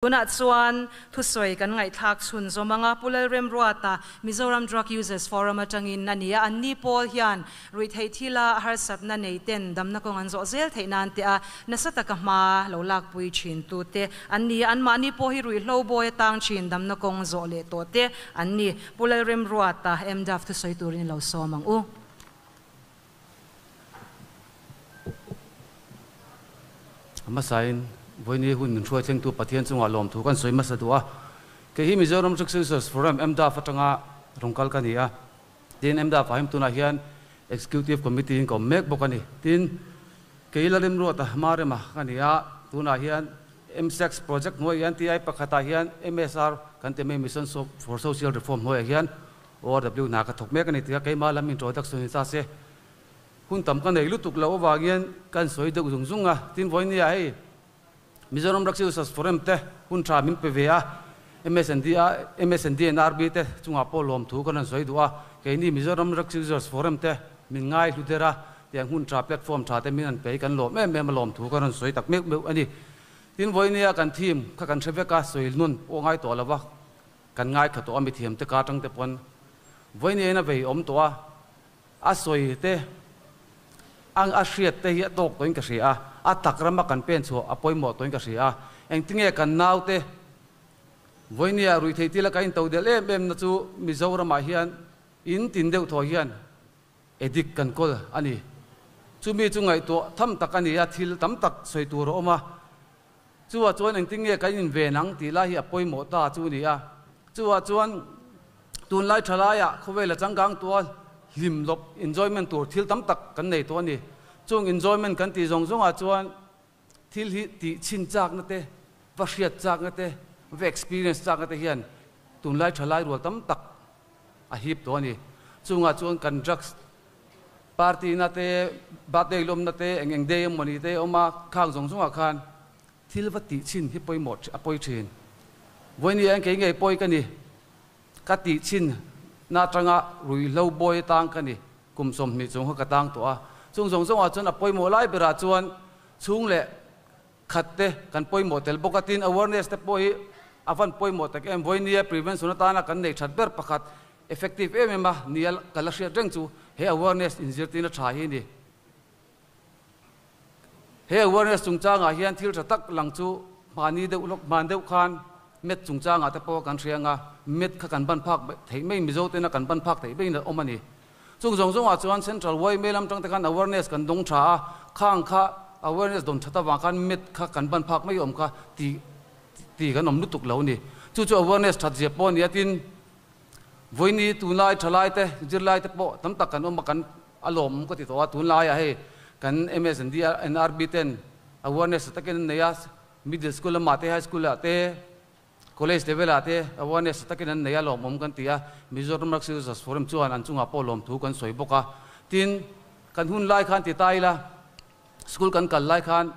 Una chuan thusoi kan ngai thak chhun zomanga pulal rem ruata Mizoram Drug Users Forum atangin nania anni pol hian rit hei thila har satna nei ten damna kong an zo zel theinan te a nasata ka ma lo lak pui chin tu te anni an ma ni po hi rui hlo boy tang chin damna kong zo le to te anni pulal rem ruata MDAF thusoi turin lo somang u Masain Voini hun min thua thleng tu pathian chunga lom thu kan soima sadua ke hi Mizoram Drug Users Forum MDAF atanga rongkal kania tin MDAF haim tuna hian executive committee in kom mek bokani tin ke ilarim ruata marema kania tuna hian MSEX project noi hian TI pakhata hian MSR kan te mission for social reform noi hian ORW na ka thok mek ani tia ke malam introduction sa se hun tam kan nei lutuk lo wagian kan soi de zungzunga tin voini ai Mizoram Drug Users Forum te hun tra min pva MSND NRB te chunga polom thu kan soi dua ke ni Mizoram Drug Users Forum te min ngai hludera tiang hun tra platform tha te min an pe kan lo me lom thu kan soi tak mek ani tin voinia kan team kha kan theveka soil nun o ngai to lawa kan ngai kha to ami thiam te ka tang te pon voinia na vei om to a soi te ang asriat te hi tok toin ka sia a takrama kan pen chu apoi mo toin ka sia eng tinge kan naute voinia rui thei tila kain to del em na chu Mizoram a hian in tin deuh tho hian edik kan kol ani chumi chungai to tham takani ya thil tam tak soi tur oma chuwa chuan eng tinge kan in ve nang ti la hi apoi mo ta chu ni a chuwa chuan tun lai thala ya khowela changgang to lim lop enjoyment tur thil tam tak kan nei to ni chung enjoyment kan ti zong zong a chuan thil hi ti chin chak na te vashiat chak na te ve experience chak na te hian tun lai thalai ro tam tak a hip to ni chunga chuan kan drugs party na te birthday lom na te eng day moni te oma khang zong zong a khan thil va ti chin hi poi mo apoi thin voini ang ke ngai poi ka ni ka ti chin na tanga rui lo boy tang ka ni kum som mi chung ka tang to a chung zong zong a chun apoi mo lai bera chuan chung le khatte kan poi mo tel bokatin awareness te poi avan poi mo tak em voinia prevention ta na kan nei that ber pakhat effective em ma nial kalashia reng chu he awareness injirti na tha hi ni he awareness chung changa hian thil tha tak lang chu mani de ulok man deuh khan met chung changa te po kan rianga met kha kan ban phak thei mai mizo te na kan ban phak thei bein omani chung zong zong a chuan central way melam tang te kan awareness kan dong tha khang kha awareness don thata wa kan met kha kan ban phak mai om kha ti kan om lutuk lo ni chu awareness that je pon yatin voini tunai thalai te jirlai te po tam tak kan om kan alom ko ti to tun lai a he kan MSND NRB ten awareness taken neya middle school ma te high school te college level ate awareness takin an neya lom kan tia Mizoram Drug Users Forum chuan an chunga polom thu kan soi boka tin kan hun lai khan ti taila school kan kal lai khan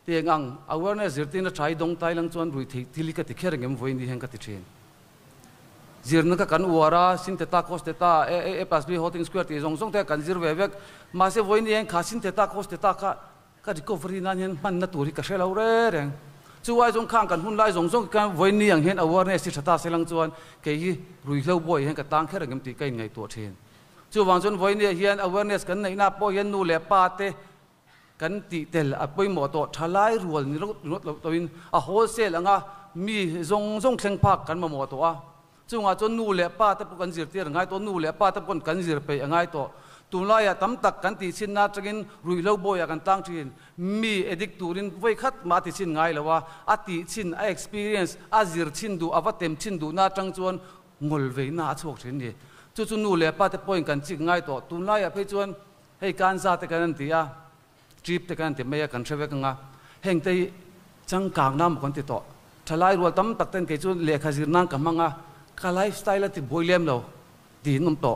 tiangang awareness zirtin trai dong tai lang chuan rui thili ka ti kherengem voini heng ka ti thin zirna ka kan wara sin te ta cost te ta a plus b holding square ti zong zong te kan zir vevek ma se voini heng kha sin te ta cost te ta ka recovery nan hen man na turi ka shelo re reng chuwai zong khang kan hun lai zong zong kan voini ang hen awareness ti thata selang chuan ke hi rui hlo boy hen ka tang kherengem ti kai ngai to thin chuwang chon voini hian awareness kan nei na po hian nu le pa te kan ti tel apoi mo to thalai rual ni lo toin a wholesale anga mi zong zong thleng phak kan mo to a chunga chon nu le pa te kan zir tir ngai to nu le pa te kon kan zir pe angai to tunlaya tam tak kan ti chin na tagin rui lo boy kan tang thin mi edik turin voi khat ma ti chin ngai lawa ati chin a experience a zir chin du avatem chin du na tang chuan ngol ve na chok thin ni chu nu le pa te point kan chik ngai to tunlaya pe chuan hei kan za te kan ti a trip te kan te me kan threwe ka nga heng te chang kang nam kon ti to thalai rual tam tak ten ke chu lekha zir nang ka manga ka lifestyle ti boilem lo ti num to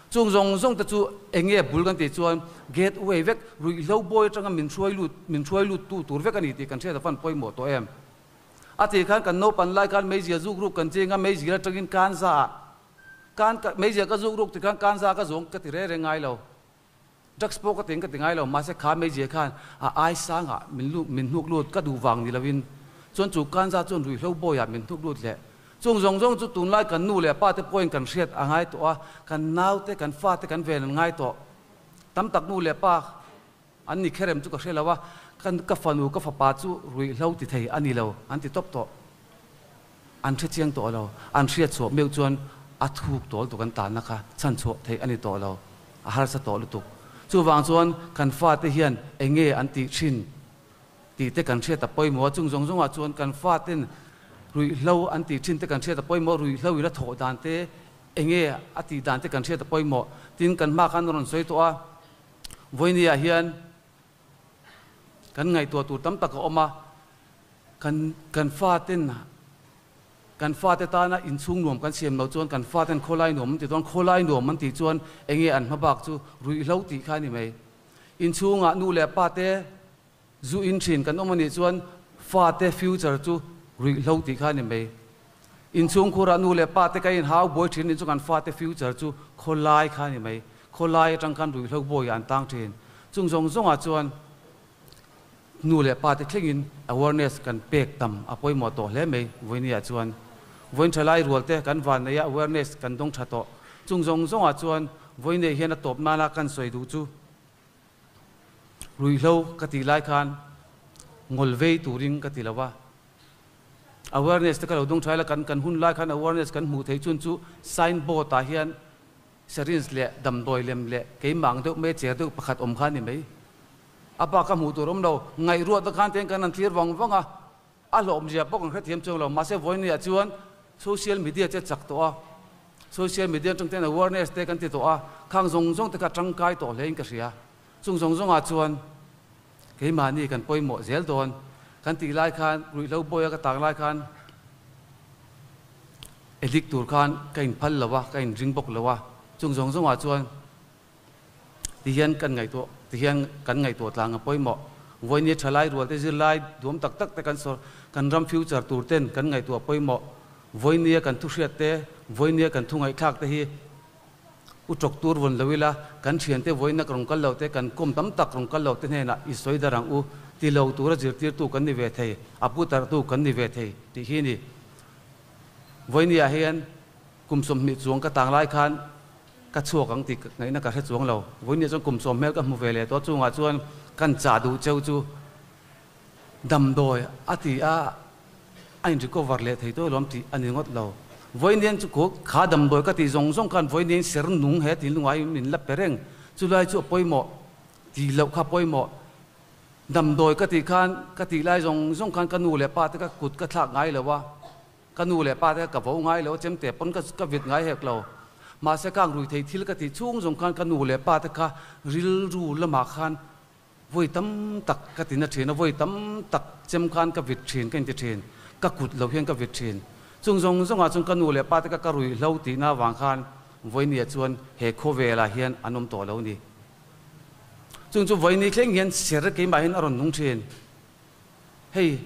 chung zong zong ta chu enge bul kan ti chuan get away vek rui lo boy tanga min chuai lut tu tur vek ani ti kan che da fan poi mo to em ati khan kan no pan lai kan meizia zu group kan chenga meizia tagin kan za kan meizia ka zu group ti kan za ka zong ka ti re ngai lo drugs po ka ting ka tingai lo ma se kha meizia khan a ai sanga min hnuk lut ka du wang ni lovin chuan chu kan za chuan rui hlo boya min thuk lut le chung zong zong chu tun lai kan nu le pa te point kan riat angai to a kan nau te kan fa te kan vel ngai to tam tak nu le pa an ni kherem chu ka hrelawa kan ka fanu ka fa pa chu rui hlo ti thei ani lo an ti top to an thre chiang to lo an riat chu meu chuan a thuk tol to kan ta na kha chan chu thei ani to lo a har sa to lu tu chu wang chuan kan fa te hian enge an ti thin ti te kan thre ta poi mo chung zong zong a chuan kan fa ten rui hlo an ti thin te kan thre ta poi mo rui hlo ila tho dan te enge a ti dan te kan thre ta poi mo tin kan ma kan ron soi to a voinia hian kan ngai to tu tam tak oma kan fa ten kan fa te ta na in chung nuam kan siam lo chuan kan fa ten kholai nuam ti ton kholai nuam man ti chuan enge an mabak chu rui hlo ti kha ni mai in chunga nu le pa te zu in thin kan omani chuan fa te future chu rui hlo ti kha ni mai in chung khura nu le pa te kai in how boy thin in chu kan fa te future chu kholai kha ni mai kholai tang kan rui hlo boy an tang thin chung zong zong a chuan nu le pa te thlengin awareness kan pek tam apoi mo to hle mai voinia chuan voin thalai rual te kan van na ya awareness kan dong tha to chung zong zong a chuan voine hian a top na la kan soi du chu rui hlo ka ti lai khan ngol vei turing ka ti lawa awareness te ka lo dong thaila kan hun lai khan awareness kan mu thei chun chu sign board ta hian serins le dam doi lem le ke mang deuh me che deuh pakhat om khan ni mai apa ka mu turom lo ngai ruat ta khan ten kan an thlir wang wanga a lom jia pok an khathiam chong lo ma se voinia chuan social media che chak to a social media tong ten awareness te kan ti to a khang zong zong te ka tang kai to lein ka ria chung zong zong a chuan ke mani kan poimo zel don kan ti lai khan rui lo boya ka tang lai khan elik tur khan kain phal lawa kain ring bok lawa chung zong zong a chuan ti hian kan ngai to ti hian kan ngai to tlang a poimo voinia thalai rual te zir lai dum tak tak te kan so kan ram future tur ten kan ngai to poimo voinia kan thu hriat te voinia kan thu ngai thak te hi u tok tur von lawila kan thian te voina krong kal lo te kan kom tam tak krong kal lo te hena i soi darang u ti lo tur zir tir tu kan ni ve thei apu tar tu kan ni ve thei ti hi ni voinia hian kum som mi chuang ka tang lai khan ka chuak ang ti ngai na ka he chuang lo voinia chong kum som mel ka mu ve le to chunga chuan kan cha du cheu chu dam doi ati a ain recover le thei to lom ti ani ngot lo voinian chu ko kha dam doi ka ti zong zong kan voinian ser nung he ti lungai min la pereng chu lai chu poimo ti lo kha poimo dam doi ka ti khan ka ti lai zong zong kan kanu le pa te ka kut ka thak ngai lo wa kanu le pa te ka vo ngai lo chem te pon ka vit ngai hek lo ma se kang rui thei thil ka ti chung zong kan kanu le pa te ka ril ru la ma khan voi tam tak ka ti na thina voi tam tak chem khan ka vit thin kan ti thin ka kut lo hian ka vit thin chung zong zong a chung kanu le pa te ka rui lo ti na wang khan voinia chuan he kho vela hian anom to lo ni chung chu voini thleng hian ser ke ma hin aron nung thin hei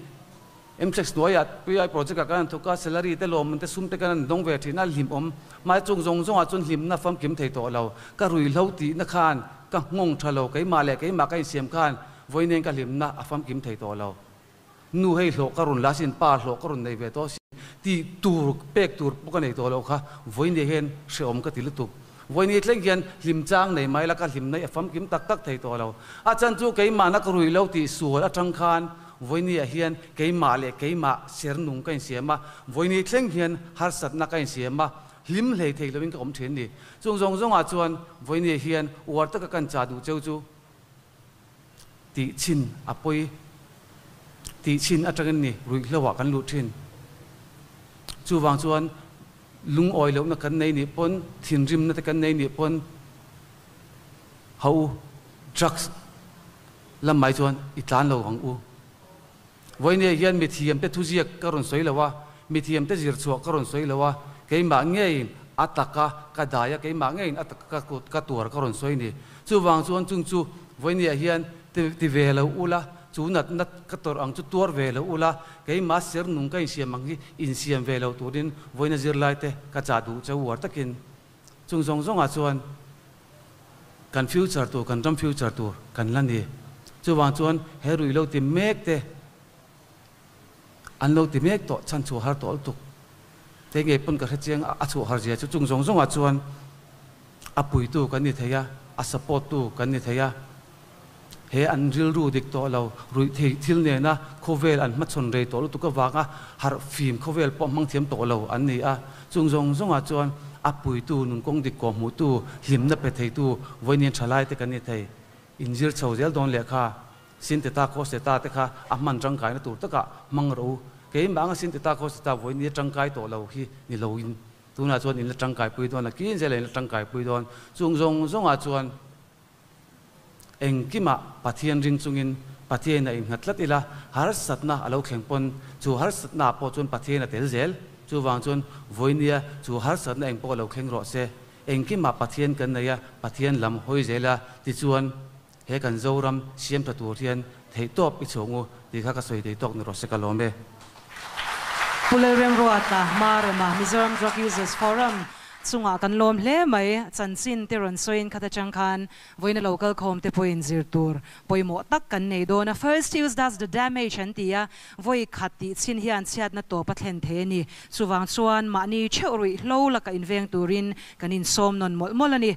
mtex noya pi project ka kan thoka salary te lom te sum te kan dong ve thina lim om mai chung zong zong a chun lim na fam kim thei to lo ka rui lo ti na khan ka ngong thalo ke ma le ke ma kai siam khan voinen ka lim na afam kim thei to lo nu hei hlo karun la sin pa hlo karun nei ve to ti tur pek tur puka nei to lo kha voine hen sheom ka til tu voini tleng hian lim chang nei mai la ka lim nei afam kim tak tak thei to lo a chan chu ke ma na ka rui lo ti sur a tang khan voini a hian ke ma le ke ma ser nung kain siama voini tleng hian har sat na kain siama lim lei thei lovin ka om then ni chung zong zong a chuan voini hian war ta ka kan cha du cheu chu ti chin apoi ti chin atang ni rui hlowa kan lu thin chu wang chuan lung oi lo na kan nei ni pon thin rim na te kan nei ni pon hau drugs lam mai chuan itlan lo hang u voine hian mi thiam te thuziak karon soi lawa mi thiam te zir chuak karon soi lawa keima ngein ataka kadaya keima ngein ataka ka tur karon soi ni chu wang chuan chung chu voine hian ti ve lo ula chu nat ka tor ang chu tur ve lo ula keima ser nung kai siam mang hi in siam ve lo turin voina zir lai te ka cha du chau war takin chung zong zong a chuan kan future tu kan ram future tu kan lan ni chu wang chuan herui lo ti mek te an lo ti mek to chan chu har tol tuk te nge pun ka chiang a chu har je chu chung zong zong a chuan a pui tu kan ni theya a support tu kan ni theya he an ril ru dik to lo rui thil ne na khovel an ma chon re to lu tu ka wanga har phim khovel po mang thiam to lo an ni a chung zong zong a chuan a pui tu nun kong dik ko mu tu him na pe thei tu voinian thalai te kan ni thei injil chho zel don le kha sin te ta ko se ta te kha a man rang kai na tur ta ka mang ro ke bang sin te ta ko se ta voini tang kai to lo hi ni lo in tu na chuan in la tang kai pui don la kin se le la tang kai pui don chung zong zong a chuan engkima pathian ring chungin pathian in ngatlat ila har satna alo khlengpon chu har satna po chun pathian tel zel chu wang chun voinia chu har satna eng po lo khleng ro se engkima pathian kan naya pathian lam hoi zela ti chuan he kan zoram siam ta tur hian thei top I chongu ti kha ka soi dei tok ni ro se kalome Pulerem Ruata Marama Mizoram Drug Users Forum chunga kan lom hle mai chanchin te ron soin khata changkhan voina local khom te poin zirtur poimo tak kan nei do na first use does the damage an tia voi khati chin hian chiat na to pathen the ni chuwang chuan ma ni cheurui hlo la ka inveng turin kanin som non mol molani